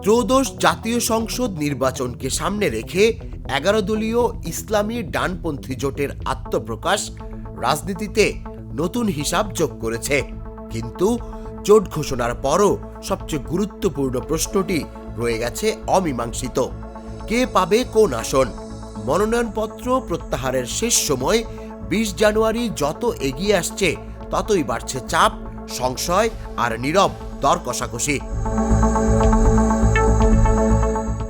ত্রয়োদশ জাতীয় সংসদ নির্বাচনকে সামনে রেখে 11 দলীয় ইসলামী ডানপন্থী জোটের আত্মপ্রকাশ রাজনীতিতে নতুন হিসাব যোগ করেছে। কিন্তু জোট ঘোষণার পরও সবচেয়ে গুরুত্বপূর্ণ প্রশ্নটি রয়ে গেছে অমীমাংসিত। কে পাবে কোন আসন? মনোনয়নপত্র প্রত্যাহারের শেষ সময় 20 জানুয়ারি যত এগিয়ে আসছে ততই বাড়ছে চাপ, সংশয় আর নীরব দর কষাকষি।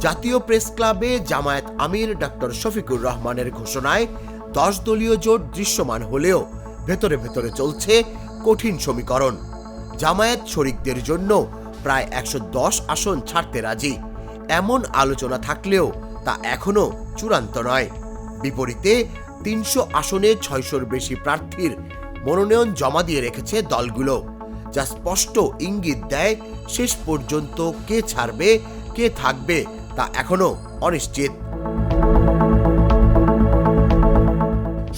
জাতীয় প্রেস ক্লাবে জামায়াত আমির ডক্টর শফিকুর রহমানের ঘোষণায় 10 দলীয় জোট দৃশ্যমান হলেও ভেতরে ভেতরে চলছে কঠিন সমীকরণ। জামায়াত শরিকদের জন্য প্রায় 110 আসন ছাড়তে রাজি, এমন আলোচনা থাকলেও তা এখনো চূড়ান্ত নয়। বিপরীতে 300 আসনে 600-র বেশি প্রার্থীর মনোনয়ন জমা দিয়ে রেখেছে দলগুলো, যা স্পষ্ট ইঙ্গিত দেয় শেষ পর্যন্ত কে ছাড়বে কে থাকবে তা এখনো অনিশ্চিত।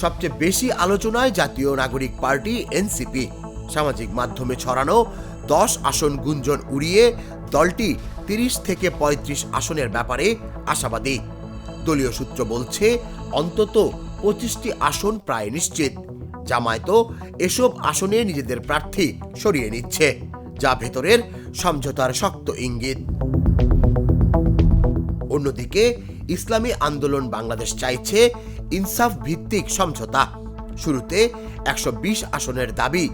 সবচেয়ে বেশি আলোচনায় জাতীয় নাগরিক পার্টি এনসিপি। সামাজিক মাধ্যমে ছড়ানো 10 আসন গুঞ্জন উড়িয়ে দলটি 30 থেকে 35 আসনের ব্যাপারে আশাবাদী। দলীয় সূত্র বলছে অন্তত 25টি আসন প্রায় নিশ্চিত। জামায়াতও এসব আসনে নিজেদের প্রার্থী সরিয়ে নিচ্ছে, যা ভেতরের সমঝোতার শক্ত ইঙ্গিত। অন্যদিকে ইসলামী আন্দোলন বাংলাদেশ চাইছে ইনসাফ ভিত্তিক সমঝোতা। শুরুতে 120 আসনের দাবি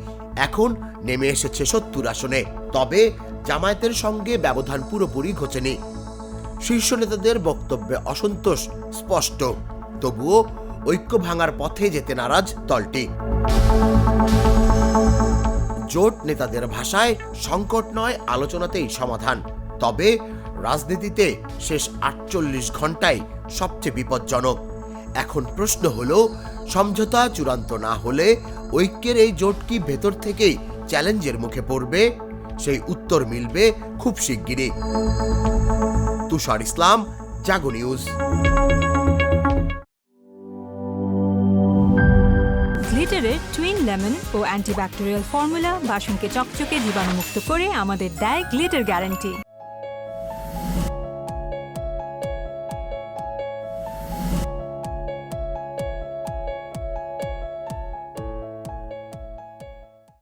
এখন নেমে এসেছে 70 আসনে। তবে জামায়াতের সঙ্গে ব্যবধান পুরোপুরি ঘোচেনি। শীর্ষ নেতাদের বক্তব্যে অসন্তোষ স্পষ্ট, তবুও ঐক্য ভাঙার পথে যেতে নারাজ দলটি। জোট নেতাদের ভাষায় সংকট নয়, আলোচনাতেই সমাধান। তবে রাজনীতিতে শেষ 48 ঘন্টায় সবচেয়ে বিপজ্জনক। এখন প্রশ্ন হলো, সমঝোতা চূড়ান্ত না হলে ঐক্যের এই জোট কি ভেতর থেকেই চ্যালেঞ্জের মুখে পড়বে? সেই উত্তর মিলবে খুব শিগগিরই। তুষার ইসলাম, জাগো নিউজ। গ্লিটারের টুইন লেমন ও অ্যান্টিব্যাকটেরিয়াল ফর্মুলা বাসনকে চকচকে জীবাণুমুক্ত করে আমাদের দেয় গ্লিটার গ্যারান্টি।